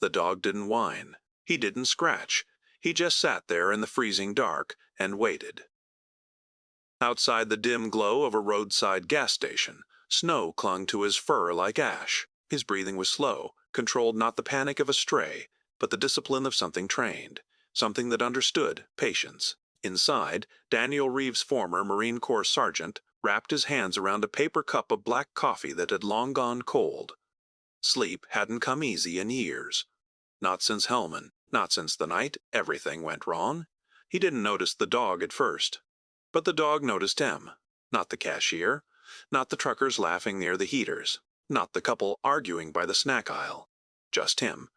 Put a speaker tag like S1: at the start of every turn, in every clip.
S1: The dog didn't whine. He didn't scratch. He just sat there in the freezing dark and waited. Outside the dim glow of a roadside gas station, snow clung to his fur like ash. His breathing was slow, controlled not the panic of a stray, but the discipline of something trained, something that understood patience. Inside, Daniel Reeves' former Marine Corps sergeant wrapped his hands around a paper cup of black coffee that had long gone cold. Sleep hadn't come easy in years. Not since Hellman, not since the night everything went wrong. He didn't notice the dog at first. But the dog noticed him. Not the cashier. Not the truckers laughing near the heaters. Not the couple arguing by the snack aisle. Just him.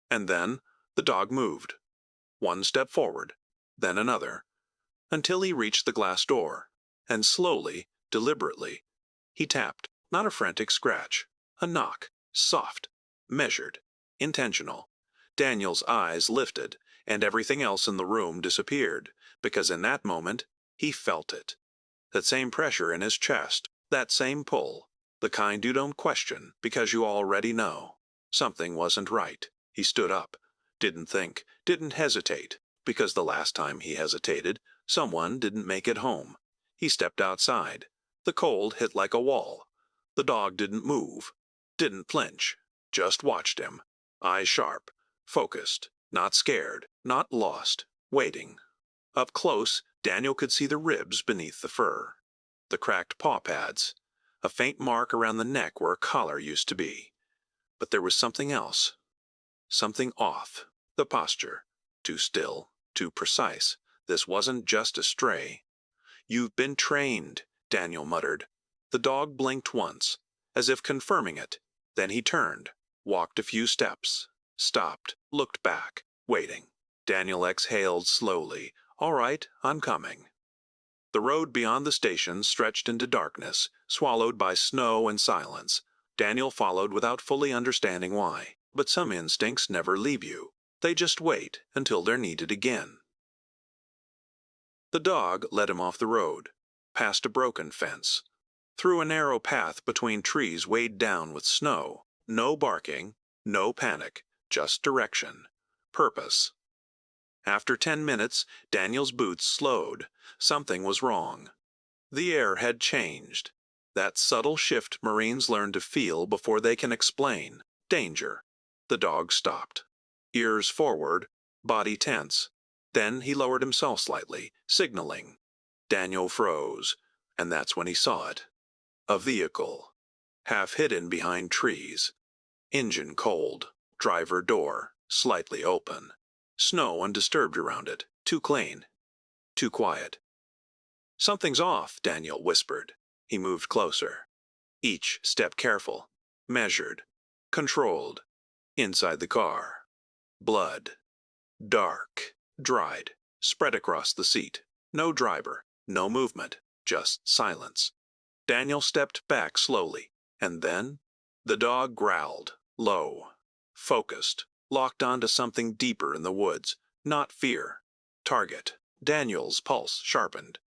S1: And then the dog moved. One step forward, then another, until he reached the glass door. And slowly, deliberately, he tapped. Not a frantic scratch. A knock. Soft. Measured. Intentional. Daniel's eyes lifted, and everything else in the room disappeared, because in that moment, he felt it. That same pressure in his chest, that same pull, the kind you don't question because you already know. Something wasn't right. He stood up, didn't think, didn't hesitate, because the last time he hesitated, someone didn't make it home. He stepped outside. The cold hit like a wall. The dog didn't move, didn't flinch, just watched him, eyes sharp, focused, not scared, not lost, waiting. Up close, Daniel could see the ribs beneath the fur, the cracked paw pads, a faint mark around the neck where a collar used to be. But there was something else. Something off. The posture. Too still, too precise. This wasn't just a stray. "You've been trained," Daniel muttered. The dog blinked once, as if confirming it. Then he turned, walked a few steps, stopped, looked back, waiting. Daniel exhaled slowly. "All right, I'm coming." The road beyond the station stretched into darkness, swallowed by snow and silence. Daniel followed without fully understanding why. But some instincts never leave you. They just wait until they're needed again. The dog led him off the road, past a broken fence, through a narrow path between trees weighed down with snow. No barking, no panic, just direction, purpose. After 10 minutes, Daniel's boots slowed. Something was wrong. The air had changed. That subtle shift Marines learn to feel before they can explain. Danger. The dog stopped. Ears forward, body tense. Then he lowered himself slightly, signaling. Daniel froze, and that's when he saw it. A vehicle. Half hidden behind trees. Engine cold. Driver door, slightly open. Snow undisturbed around it. Too clean. Too quiet. "Something's off," Daniel whispered. He moved closer. Each step careful. Measured. Controlled. Inside the car. Blood. Dark. Dried. Spread across the seat. No driver. No movement. Just silence. Daniel stepped back slowly. And then the dog growled. Low. Focused. Locked onto something deeper in the woods. Not fear. Target. Daniel's pulse sharpened.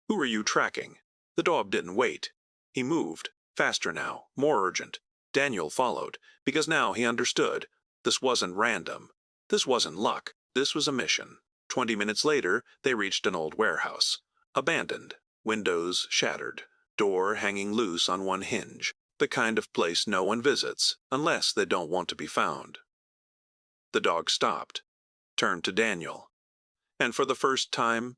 S1: "Who are you tracking?" The dog didn't wait. He moved. Faster now. More urgent. Daniel followed, because now he understood. This wasn't random. This wasn't luck. This was a mission. 20 minutes later, they reached an old warehouse. Abandoned. Windows shattered. Door hanging loose on one hinge. The kind of place no one visits, unless they don't want to be found. The dog stopped, turned to Daniel, and for the first time,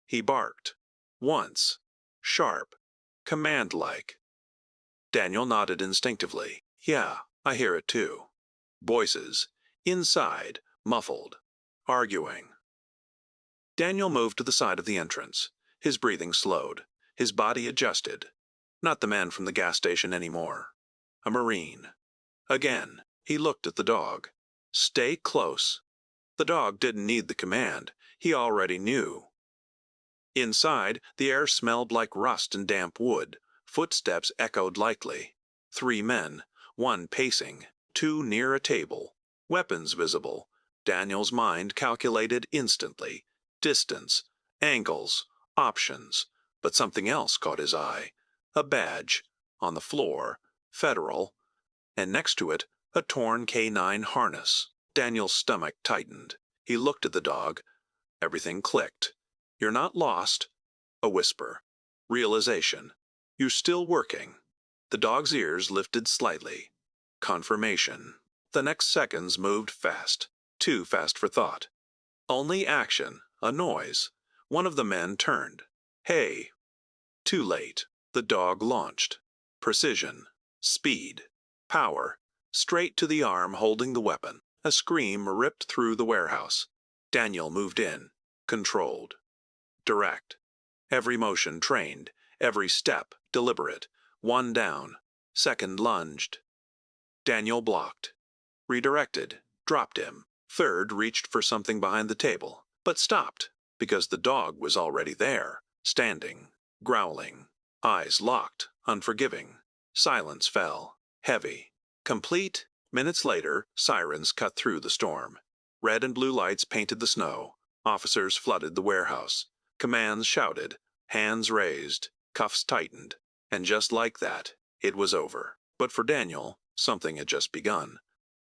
S1: he barked. Once. Sharp. Command-like. Daniel nodded instinctively. "Yeah, I hear it too." Voices. Inside. Muffled. Arguing. Daniel moved to the side of the entrance. His breathing slowed. His body adjusted. Not the man from the gas station anymore. A Marine. Again, he looked at the dog. "Stay close." The dog didn't need the command. He already knew. Inside, the air smelled like rust and damp wood. Footsteps echoed lightly. 3 men, 1 pacing, 2 near a table. Weapons visible. Daniel's mind calculated instantly. Distance, angles, options. But something else caught his eye. A badge. On the floor. Federal. And next to it, A torn K9 harness. Daniel's stomach tightened. He looked at the dog. Everything clicked. You're not lost. A whisper. Realization. You're still working. The dog's ears lifted slightly. Confirmation. The next seconds moved fast. Too fast for thought. Only action. A noise. One of the men turned. Hey. Too late. The dog launched. Precision. Speed. Power. Straight to the arm holding the weapon. A scream ripped through the warehouse. Daniel moved in. Controlled. Direct. Every motion trained. Every step deliberate. One down. Second lunged. Daniel blocked. Redirected. Dropped him. Third reached for something behind the table, but stopped, because the dog was already there, standing, growling, eyes locked, unforgiving. Silence fell, heavy, complete. Minutes later, sirens cut through the storm. Red and blue lights painted the snow. Officers flooded the warehouse. Commands shouted, hands raised, cuffs tightened. And just like that, it was over. But for Daniel, something had just begun.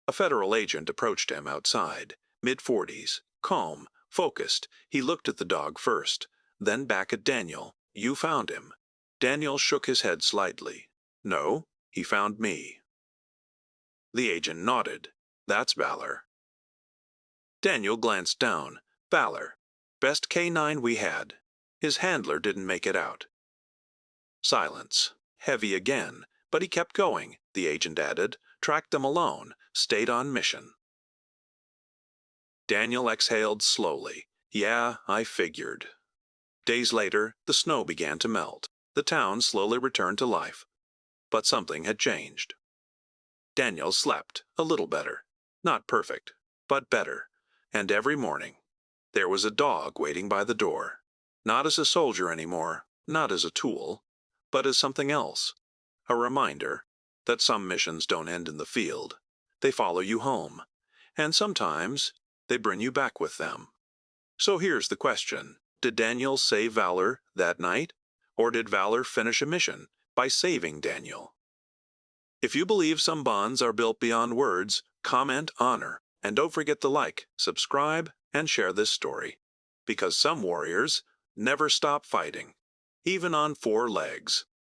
S1: A federal agent approached him outside, mid-40s, calm, focused. He looked at the dog first, then back at Daniel. You found him. Daniel shook his head slightly. No, he found me. The agent nodded. That's valor. Daniel glanced down. Valor. Best K9 we had. His handler didn't make it out. Silence. Heavy again, but he kept going, the agent added. Tracked them alone, stayed on mission. Daniel exhaled slowly. Yeah, I figured. Days later, the snow began to melt. The town slowly returned to life. But something had changed. Daniel slept a little better. Not perfect, but better. And every morning, there was a dog waiting by the door. Not as a soldier anymore, not as a tool, but as something else. A reminder that some missions don't end in the field. They follow you home. And sometimes, they bring you back with them. So here's the question. Did Daniel save valor that night? Or did valor finish a mission by saving Daniel? If you believe some bonds are built beyond words, comment honor. And don't forget to like, subscribe, and share this story. Because some warriors never stop fighting, even on 4 legs.